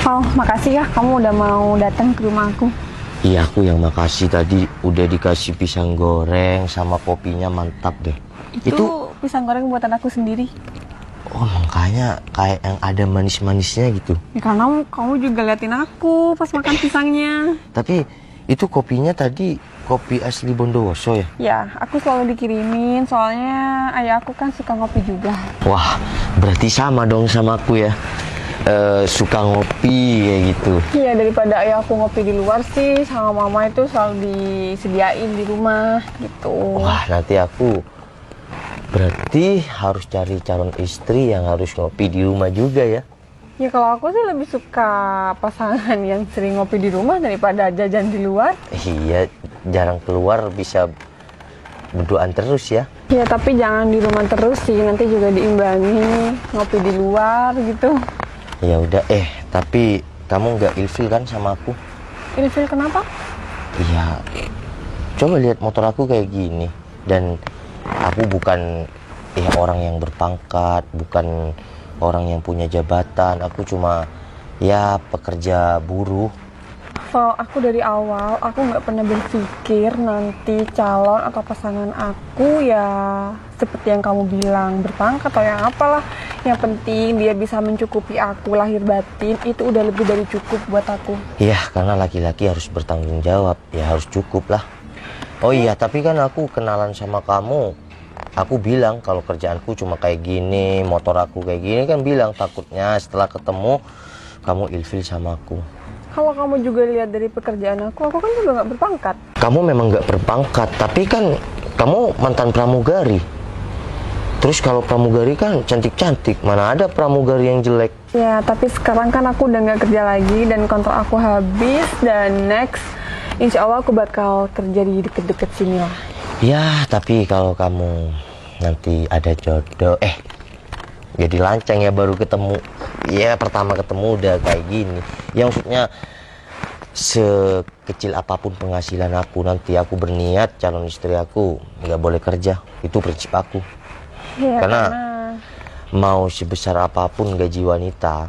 Oh, makasih ya kamu udah mau datang ke rumahku. Iya, aku yang makasih tadi udah dikasih pisang goreng sama kopinya mantap deh. Itu pisang goreng buatan aku sendiri. Oh, makanya kayak yang ada manis-manisnya gitu. Ya, karena kamu juga liatin aku pas makan pisangnya. Tapi itu kopinya tadi kopi asli Bondowoso ya? Ya, aku selalu dikirimin soalnya ayah aku kan suka ngopi juga. Wah, berarti sama dong sama aku ya. Suka ngopi kayak gitu. Iya, daripada ayah aku ngopi di luar sih, sama mama itu selalu disediain di rumah gitu. Wah, nanti aku berarti harus cari calon istri yang harus ngopi di rumah juga ya. Ya kalau aku sih lebih suka pasangan yang sering ngopi di rumah daripada jajan di luar. Iya, jarang keluar bisa berduaan terus ya. Ya tapi jangan di rumah terus sih, nanti juga diimbangi ngopi di luar gitu. Ya udah, tapi kamu nggak ilfil kan sama aku? Ilfil kenapa? Iya, coba lihat motor aku kayak gini. Dan aku bukan orang yang berpangkat, bukan orang yang punya jabatan. Aku cuma ya pekerja buruh. Kalau aku dari awal, aku nggak pernah berpikir nanti calon atau pasangan aku ya seperti yang kamu bilang, berpangkat atau yang apalah. Yang penting dia bisa mencukupi aku lahir batin, itu udah lebih dari cukup buat aku. Iya, karena laki-laki harus bertanggung jawab, ya harus cukup lah. Oh iya, tapi kan aku kenalan sama kamu. Aku bilang kalau kerjaanku cuma kayak gini, motor aku kayak gini, kan bilang takutnya setelah ketemu kamu ilfil sama aku. Kalau kamu juga lihat dari pekerjaan aku kan juga nggak berpangkat. Kamu memang nggak berpangkat, tapi kan kamu mantan pramugari. Terus kalau pramugari kan cantik-cantik, mana ada pramugari yang jelek. Ya, tapi sekarang kan aku udah nggak kerja lagi dan kontrak aku habis. Dan next, insya Allah aku bakal kerja di deket-deket sini lah. Ya, tapi kalau kamu nanti ada jodoh, jadi lancang ya baru ketemu. Ya, pertama ketemu udah kayak gini. Ya maksudnya sekecil apapun penghasilan aku, nanti aku berniat calon istri aku nggak boleh kerja. Itu prinsip aku. Ya, karena mau sebesar apapun gaji wanita,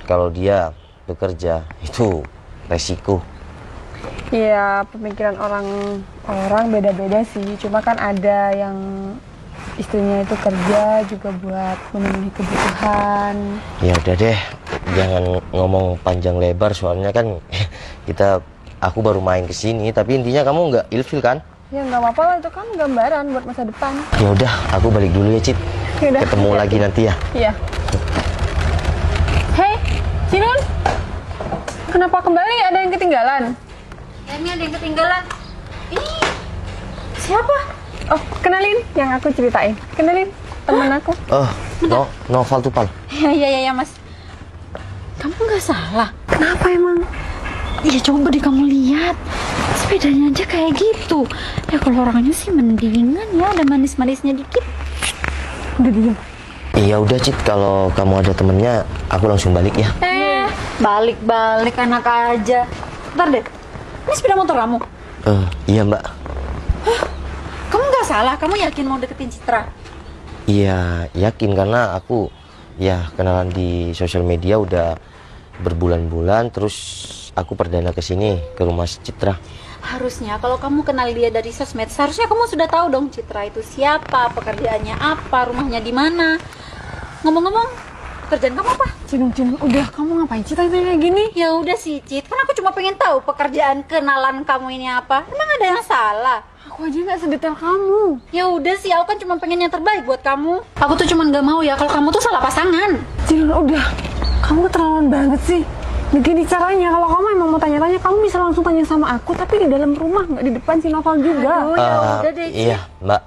kalau dia bekerja itu resiko. Iya, pemikiran orang beda-beda sih. Cuma kan ada yang istrinya itu kerja juga buat memenuhi kebutuhan. Ya udah deh, jangan ngomong panjang lebar soalnya kan aku baru main ke sini. Tapi intinya kamu nggak ilfil kan? Ya nggak apa-apa lah, itu kan gambaran buat masa depan. Ya udah, aku balik dulu ya, Cit. Yaudah, ketemu lagi nanti ya. Iya. Hei, Cinun, kenapa kembali? Ada yang ketinggalan? Ya, ini ada yang ketinggalan. Ini siapa? Oh, kenalin yang aku ceritain. Kenalin temen aku. Oh, Noval Tupal. Ya, Mas. Kamu nggak salah. Kenapa emang? Ya coba deh kamu lihat. Sepedanya aja kayak gitu. Ya kalau orangnya sih mendingan ya, ada manis-manisnya dikit. Udah diem. Iya udah, Cit, kalau kamu ada temennya aku langsung balik ya. Balik-balik anak aja. Ntar deh. Ini sepeda motor kamu? Iya, Mbak. Kamu nggak salah, kamu yakin mau deketin Citra? Iya, yakin karena aku ya kenalan di sosial media udah berbulan-bulan, terus aku perdana kesini ke rumah Citra. Harusnya kalau kamu kenal dia dari sosmed, seharusnya kamu sudah tahu dong Citra itu siapa, pekerjaannya apa, rumahnya di mana. Ngomong-ngomong, kerjaan kamu apa? Cinun, udah kamu ngapain sih tanya kayak gini? Ya udah sih Cit, kan aku cuma pengen tahu pekerjaan kenalan kamu ini apa. Emang ada yang salah? Aku aja nggak sedetail kamu. Ya udah sih, aku kan cuma pengen yang terbaik buat kamu. Aku tuh cuma nggak mau ya kalau kamu tuh salah pasangan. Cinun, udah. Kamu keterlaluan banget sih. Begini caranya, kalau kamu emang mau tanya-tanya, kamu bisa langsung tanya sama aku, tapi di dalam rumah, nggak di depan si Noval juga. Aduh, ya udah deh, Cit. Iya, Mbak.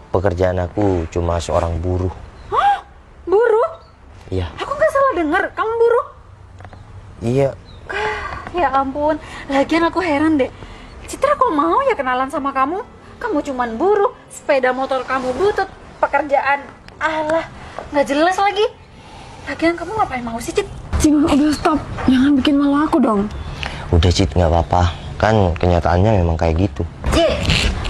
Pekerjaan aku cuma seorang buruh. Hah? Buruh? Iya. Aku nggak salah dengar, kamu buruh? Iya. Ya ampun, lagian aku heran deh. Citra kok mau ya kenalan sama kamu? Kamu cuman buruh, sepeda motor kamu butut, pekerjaan alah, nggak jelas lagi. Lagian kamu ngapain mau sih, Cit? Cinun, udah stop. Jangan bikin malu aku dong. Udah, Cit, nggak apa-apa. Kan kenyataannya memang kayak gitu. Cit,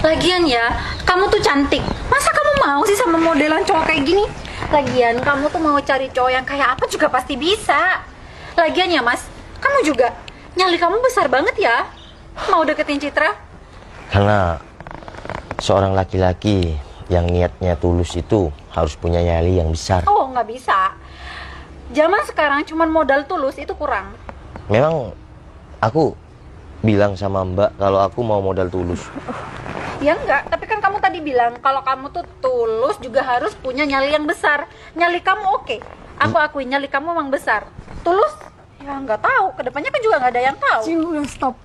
lagian ya, kamu tuh cantik. Masa kamu mau sih sama modelan cowok kayak gini? Lagian kamu tuh mau cari cowok yang kayak apa juga pasti bisa. Lagian ya Mas, Kamu juga, nyali kamu besar banget ya, mau deketin Citra. Karena seorang laki-laki yang niatnya tulus itu harus punya nyali yang besar. Oh, nggak bisa. Zaman sekarang cuman modal tulus itu kurang. Memang aku bilang sama Mbak kalau aku mau modal tulus. Ya enggak, tapi kan kamu tadi bilang kalau kamu tuh tulus juga harus punya nyali yang besar. Nyali kamu oke, aku akui nyali kamu emang besar. Tulus? Ya nggak tahu, kedepannya kan juga nggak ada yang tahu. Cin, udah stop.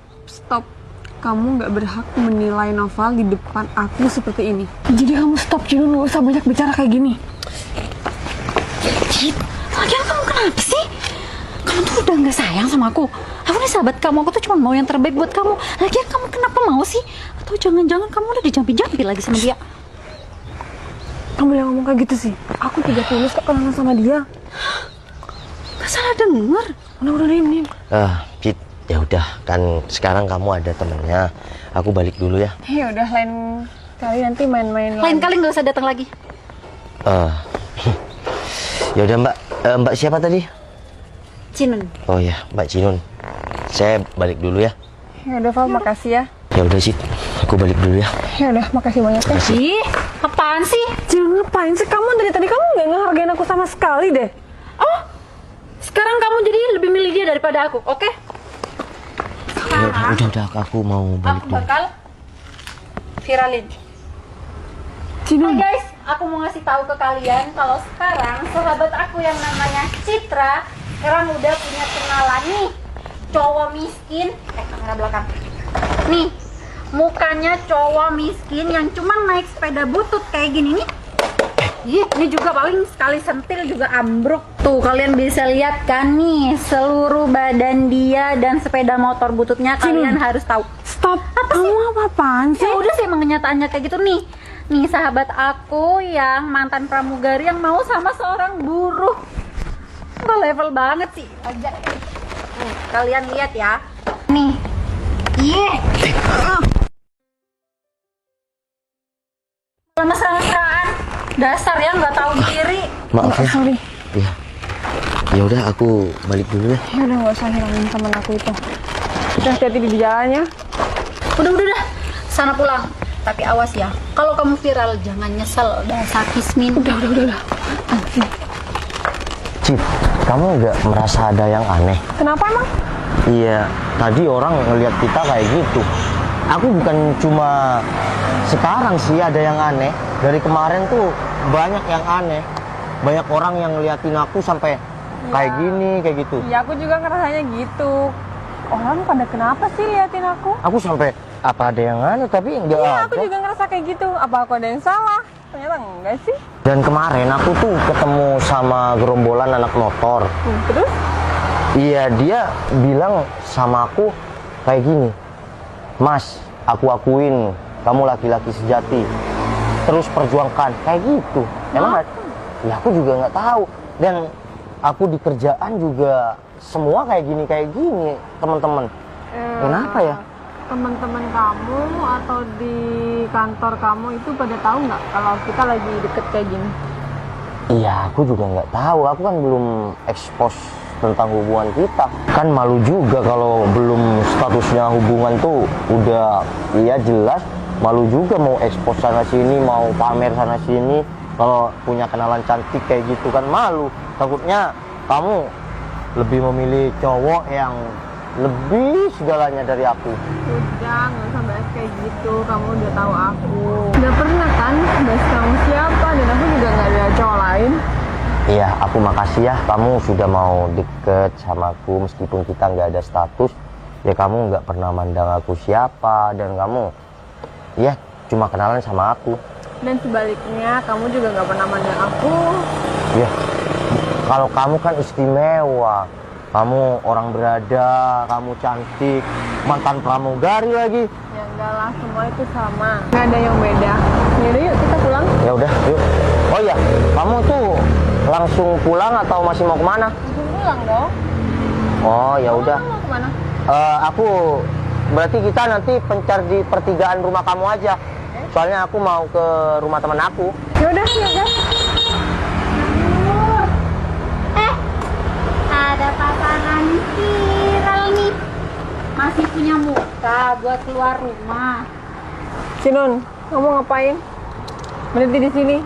Kamu nggak berhak menilai Noval di depan aku seperti ini. Jadi kamu stop, Cin, nggak usah banyak bicara kayak gini. Cip, lagian kamu kenapa sih? Kamu tuh udah nggak sayang sama aku. Aku nih sahabat kamu, aku tuh cuma mau yang terbaik buat kamu. Lagian kamu kenapa mau sih? Atau jangan-jangan kamu udah dijampi-jampi lagi sama dia? Kamu yang ngomong kayak gitu sih. Aku tidak tulus kok kenalan sama dia. Gak salah denger. Udah diem. Cit, ya udah kan sekarang kamu ada temennya. Aku balik dulu ya. Ya udah, lain kali nanti main-main Lain lagi. kali nggak usah datang lagi. Ya udah Mbak. Mbak siapa tadi? Cinun. Oh ya, Mbak Cinun. Saya balik dulu ya. Ya udah, Val, makasih ya. Ya udah Cit, aku balik dulu ya. Ya udah, makasih banyak ya. Ih, apaan sih? Cin, ngapain sih kamu dari tadi? Kamu nggak ngehargain aku sama sekali deh. Oh, sekarang kamu jadi lebih milih dia daripada aku, oke? Ya, udah aku mau balik Aku dulu. bakal viralin. Cin, Hai guys, aku mau ngasih tahu ke kalian kalau sekarang sahabat aku yang namanya Citra sekarang udah punya kenalan nih, cowok miskin. Kamera belakang. Nih, mukanya cowok miskin yang cuma naik sepeda butut kayak gini nih. Ih, ini juga paling sekali sentil juga ambruk. Tuh, kalian bisa lihat kan nih, seluruh badan dia dan sepeda motor bututnya kalian harus tahu. stop. Apa sih? Kamu apa-apaan sih? Ya udah sih, emang kenyataannya kayak gitu nih. Nih sahabat aku yang mantan pramugari yang mau sama seorang buruh. Itu level banget sih. Aja. Nih, kalian lihat ya. Nih. Mesra-mesraan. Dasar ya nggak tahu diri. Maaf ya. Sorry. Ya. Ya udah aku balik dulu ya. Ya udah, nggak usah hilangin teman aku itu. Udah, hati-hati di jalannya. Udah. Sana pulang. Tapi awas ya. Kalau kamu viral jangan nyesel. Dasar kismin. Udah. Cit, kamu nggak merasa ada yang aneh? Kenapa emang? Iya, tadi orang ngelihat kita kayak gitu. Aku bukan cuma sekarang sih ada yang aneh. Dari kemarin tuh banyak yang aneh. Banyak orang yang ngeliatin aku sampai kayak gini, kayak gitu. Ya aku juga ngerasanya gitu. Orang pada kenapa sih liatin aku? Aku sampai apa ada yang aneh tapi enggak Iya, ada. aku juga ngerasa kayak gitu. Apa aku ada yang salah? Ternyata enggak sih. Dan kemarin aku tuh ketemu sama gerombolan anak motor. Terus? Iya, dia bilang sama aku kayak gini. Mas, aku akuin kamu laki-laki sejati. Terus perjuangkan, kayak gitu. Emang ya aku juga nggak tahu. Dan aku di kerjaan juga semua kayak gini, teman-teman. Kenapa ya? Teman-teman kamu atau di kantor kamu itu pada tahu nggak kalau kita lagi deket kayak gini? Iya, aku juga nggak tahu. Aku kan belum expose tentang hubungan kita. Kan malu juga kalau belum statusnya hubungan tuh udah, iya jelas. Malu juga mau expose sana sini, mau pamer sana sini. Kalau punya kenalan cantik kayak gitu kan malu. Takutnya kamu lebih memilih cowok yang lebih segalanya dari aku. Udah, nggak usah bahas kayak gitu. Kamu udah tahu aku. Udah pernah kan bahas kamu siapa, dan aku juga nggak ada cowok lain. Iya, aku makasih ya. Kamu sudah mau deket sama aku meskipun kita nggak ada status. Ya kamu nggak pernah mandang aku siapa, dan kamu ya cuma kenalan sama aku. Dan sebaliknya, kamu juga nggak pernah mandang aku. Ya, kalau kamu kan istimewa. Kamu orang berada, kamu cantik, mantan pramugari lagi. Ya enggak lah, semua itu sama. Nggak ada yang beda. Yaudah yuk, kita pulang. Ya udah, yuk. Oh iya, kamu tuh langsung pulang atau masih mau kemana? Langsung pulang dong. Oh ya udah. Kamu mau kemana? Aku berarti kita nanti pencar di pertigaan rumah kamu aja. Soalnya aku mau ke rumah teman aku. Yaudah, yaudah. Ada pasangan viral masih punya muka buat keluar rumah. Sinun, kamu ngapain? Berhenti di sini.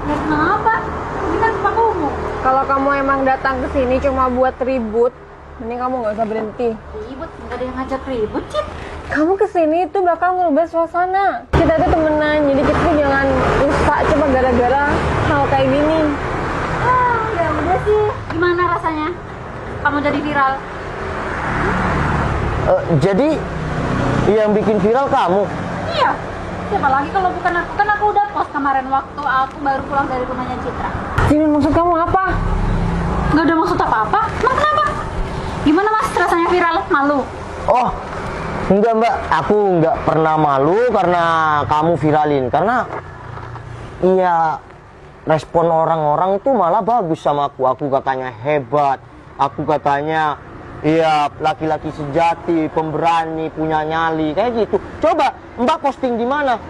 Ya kenapa? Ini kan tempat umum. Kalau kamu emang datang ke sini cuma buat ribut, mending kamu nggak usah berhenti. Ribut, nggak ada yang ngajak ribut, Cit. Kamu kesini itu bakal ngerubah suasana. Kita tuh temenan, jadi kita tuh jangan rusak coba gara-gara hal kayak gini. Ah, ya udah sih. Gimana rasanya? Kamu jadi viral? Jadi yang bikin viral kamu? Iya. Siapa lagi kalau bukan aku? Kan aku udah post kemarin waktu aku baru pulang dari rumahnya Citra. Sinun, maksud kamu apa? Nggak ada maksud apa-apa. Emang kenapa? Gimana Mas rasanya viral? Malu? Oh, enggak Mbak, aku nggak pernah malu karena kamu viralin. Karena iya, respon orang-orang tuh malah bagus sama aku. Aku katanya hebat, aku katanya iya laki-laki sejati, pemberani, punya nyali, kayak gitu. Coba Mbak posting di mana?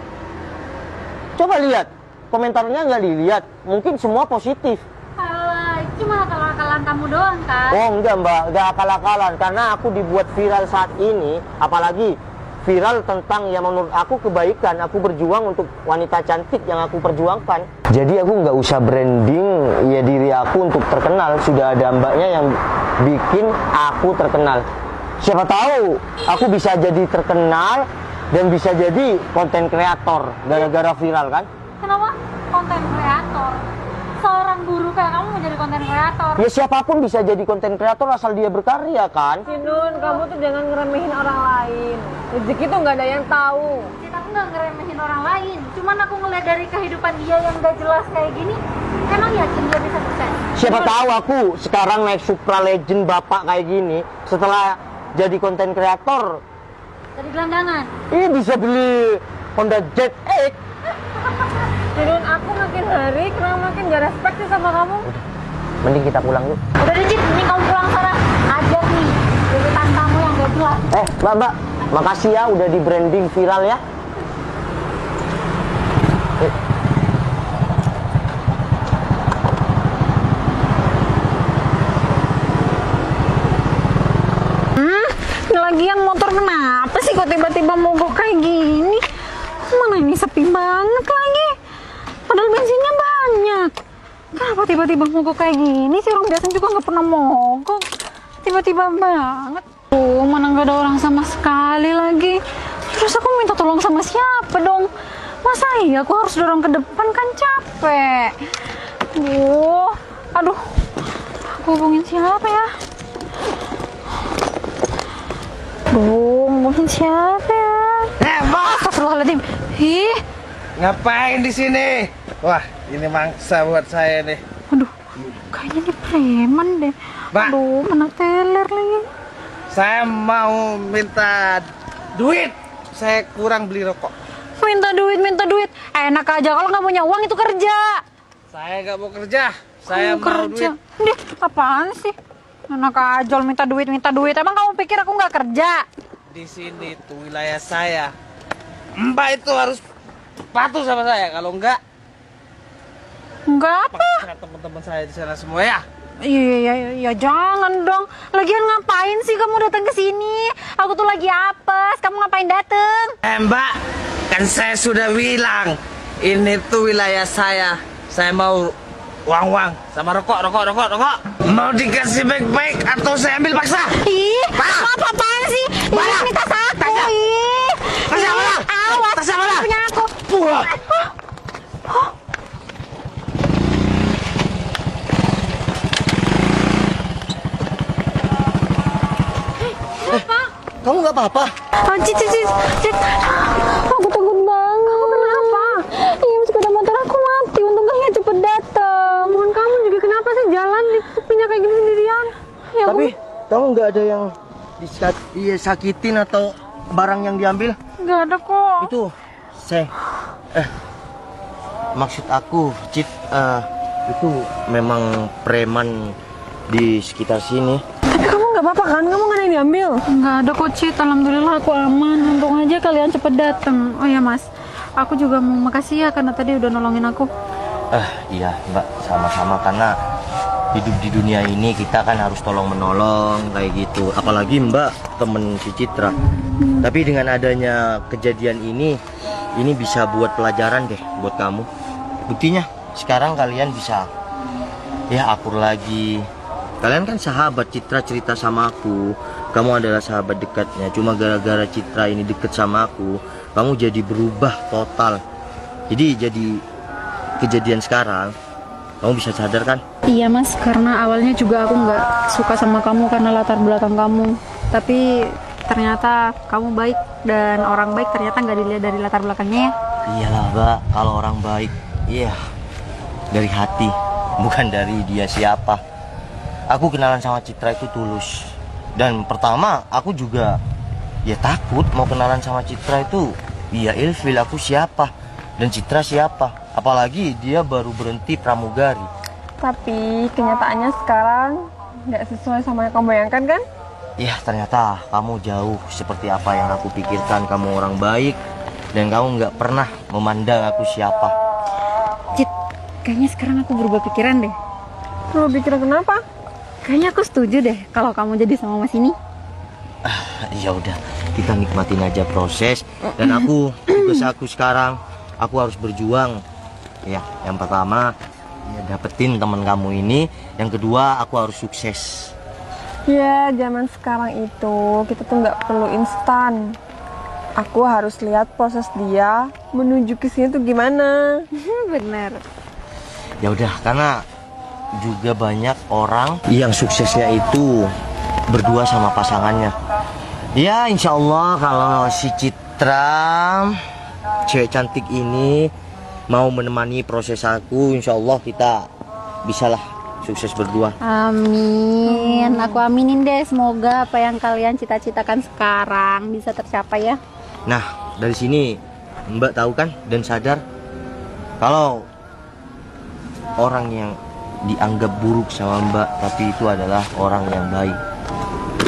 Coba lihat, komentarnya nggak dilihat. Mungkin semua positif. Alah, itu cuma akal-akalan kamu doang kan? Oh enggak Mbak, enggak akal-akalan. Karena aku dibuat viral saat ini, apalagi viral tentang yang menurut aku kebaikan. Aku berjuang untuk wanita cantik yang aku perjuangkan. Jadi aku nggak usah branding ya diri aku untuk terkenal. Sudah ada mbaknya yang bikin aku terkenal. Siapa tahu aku bisa jadi terkenal dan bisa jadi konten kreator gara-gara viral kan? Kenapa? Konten kreator? Seorang guru kayak kamu mau jadi konten kreator? Ya siapapun bisa jadi konten kreator asal dia berkarya kan? Sinun, kamu tuh jangan ngeremehin orang lain. Rezeki tuh nggak ada yang tahu. Cita aku nggak ngeremehin orang lain. Cuman aku ngeliat dari kehidupan dia yang gak jelas kayak gini, emang yakin dia bisa sukses? Siapa tahu aku sekarang naik Supra Legend bapak kayak gini, setelah jadi konten kreator, Jadi gelandangan? ini bisa beli Honda Jet X. Sinun, aku makin hari kenapa makin gak respect sih sama kamu. Mending kita pulang yuk. Udah deh Cit, mending kamu pulang sekarang. Aja nih, gebetan kamu yang gak jelas. Mbak, makasih ya udah di branding viral ya. Lagian motor kenapa sih kok tiba-tiba mogok kayak gini? Mana ini sepi banget lagi. Padahal bensinnya banyak. Kenapa tiba-tiba mogok kayak gini sih? Orang biasa juga nggak pernah mogok. Tiba-tiba banget. Mana nggak ada orang sama sekali lagi. Terus aku minta tolong sama siapa dong? Masa iya aku harus dorong ke depan, kan capek. Aduh. Aku hubungin siapa ya? Mungkin siapa ya? Mbak! Astagfirullahaladzim. Ih, Ngapain di sini? Wah, ini mangsa buat saya nih. aduh, kayaknya dia preman deh. Mbak. Aduh, mana teler lagi. Saya mau minta duit. Saya kurang beli rokok. Minta duit. Enak aja kalau nggak punya uang itu kerja. Saya nggak mau kerja. Saya Kamu mau kerja. duit. Deh, apaan sih? Enak aja minta duit. Emang kamu pikir aku nggak kerja? Di sini tuh wilayah saya. Mbak itu harus patuh sama saya. Kalau enggak, Enggak apa? paksa teman-teman saya di sana semua ya. Iya, jangan dong. Lagian ngapain sih kamu datang ke sini? Aku tuh lagi apes. Kamu ngapain dateng? Mbak, kan saya sudah bilang ini tuh wilayah saya. Saya mau uang sama rokok. Mau dikasih baik-baik atau saya ambil paksa? Ih, Pak! apa-apaan sih? Mana? Ini tas aku. Tasnya? Ih. Tasnya mana? Awas. Tasnya mana? Punya aku. Wah. Kamu nggak apa-apa? Cit. Aku takut banget. Kamu kenapa? Iya, sepeda motor aku mati. Untungnya cepet datang. Mohon kamu juga kenapa sih jalan di sepinya kayak gini sendirian? Ya Tapi kamu nggak ada yang disakitin atau barang yang diambil? nggak ada kok. Itu saya maksud aku Cit, itu memang preman di sekitar sini. Tapi kamu nggak apa-apa kan? Kamu nggak ada yang diambil? Nggak ada kok, Cit. Alhamdulillah aku aman. Untung aja kalian cepet datang. Oh ya Mas, aku juga mau makasih ya karena tadi udah nolongin aku. Iya Mbak, sama-sama karena hidup di dunia ini kita kan harus tolong menolong kayak gitu. Apalagi Mbak temen si Citra. Tapi dengan adanya kejadian ini bisa buat pelajaran deh buat kamu. Buktinya sekarang kalian bisa ya akur lagi. Kalian kan sahabat. Citra cerita sama aku, kamu adalah sahabat dekatnya. Cuma gara-gara Citra ini deket sama aku, kamu jadi berubah total. Jadi kejadian sekarang, kamu bisa sadar kan? Iya mas, karena awalnya juga aku nggak suka sama kamu karena latar belakang kamu. Tapi ternyata kamu baik, dan orang baik ternyata nggak dilihat dari latar belakangnya ya. Iyalah Mbak, kalau orang baik, iya dari hati, bukan dari dia siapa. Aku kenalan sama Citra itu tulus. Dan pertama aku juga ya takut mau kenalan sama Citra itu. Iya ilfil, aku siapa dan Citra siapa. Apalagi dia baru berhenti pramugari. Tapi kenyataannya sekarang nggak sesuai sama yang kamu bayangkan kan? Ya ternyata kamu jauh seperti apa yang aku pikirkan. Kamu orang baik dan kamu nggak pernah memandang aku siapa. Cit, kayaknya sekarang aku berubah pikiran deh. Lu pikiran kenapa? Kayaknya aku setuju deh kalau kamu jadi sama mas ini. Ya udah, kita nikmatin aja proses. Dan tugas aku sekarang, aku harus berjuang. Ya, yang pertama ya dapetin teman kamu ini. Yang kedua, aku harus sukses. Ya, zaman sekarang itu kita tuh nggak perlu instan. Aku harus lihat proses dia menuju ke sini tuh gimana. Bener. Ya udah, karena juga banyak orang yang suksesnya itu berdua sama pasangannya. Ya, insya Allah kalau si Citra, cewek cantik ini mau menemani proses aku, insya Allah kita bisalah sukses berdua. Amin. Aku aminin deh, semoga apa yang kalian cita-citakan sekarang bisa tercapai ya. Nah, dari sini Mbak tahu kan dan sadar kalau orang yang dianggap buruk sama Mbak tapi itu adalah orang yang baik.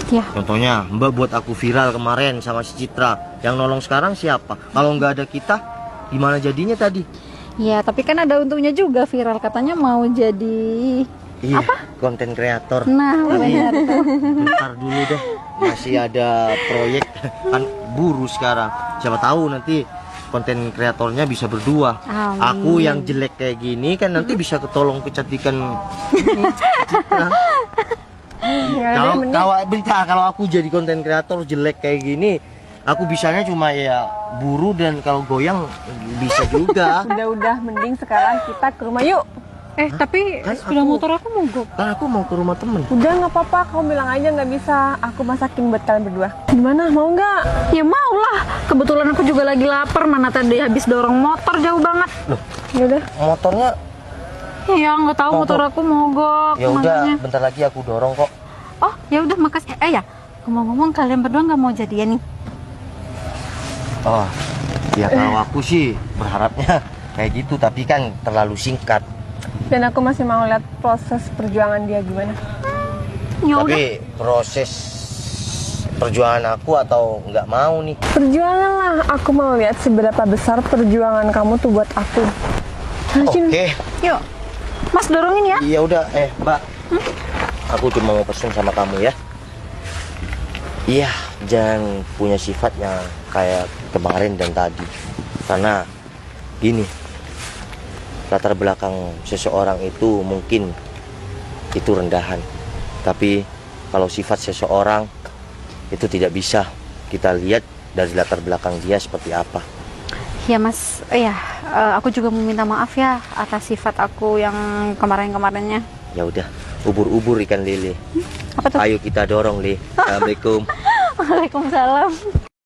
Ya. Contohnya Mbak buat aku viral kemarin sama si Citra. Yang nolong sekarang siapa? Kalau nggak ada kita, gimana jadinya tadi? Ya, tapi kan ada untungnya juga viral, katanya mau jadi Iya, konten kreator. Nah, benar. Bentar dulu deh, masih ada proyek kan buru sekarang. Siapa tahu nanti konten kreatornya bisa berdua. Amin. Aku yang jelek kayak gini kan nanti bisa ketolong kecantikan Citra. Kalau aku jadi konten kreator jelek kayak gini, aku bisanya cuma ya buru dan kalau goyang bisa juga. Udah, mending sekarang kita ke rumah yuk. Tapi Kan sepeda aku- motor aku mogok. Kan aku mau ke rumah temen. Udah nggak apa-apa, kamu bilang aja nggak bisa. Aku masakin buat kalian berdua. Gimana, mau nggak? Ya mau lah. Kebetulan aku juga lagi lapar. Mana tadi habis dorong motor jauh banget. Ya udah. Motornya Ya nggak tahu Mogok. motor aku mogok. ya udah makanya. bentar lagi aku dorong kok. Oh ya udah makasih. Ya ngomong-ngomong kalian berdua nggak mau jadian nih? Oh, ya kalau aku sih berharapnya kayak gitu tapi kan terlalu singkat. Dan aku masih mau lihat proses perjuangan dia gimana. Ya udah. Tapi proses perjuangan aku atau nggak mau nih? Perjuangan lah, aku mau lihat seberapa besar perjuangan kamu tuh buat aku. Oke, Yuk. Mas dorongin ya. iya udah. Mbak, aku cuma mau pesen sama kamu ya. Iya, jangan punya sifat yang kayak kemarin dan tadi. Karena gini, latar belakang seseorang itu mungkin itu rendahan. Tapi kalau sifat seseorang itu tidak bisa kita lihat dari latar belakang dia seperti apa. Ya mas, aku juga mau minta maaf ya atas sifat aku yang kemarin-kemarinnya. Ya udah, ubur-ubur ikan lele. Apa tuh? Ayo kita dorong, Le. Assalamualaikum. Waalaikumsalam.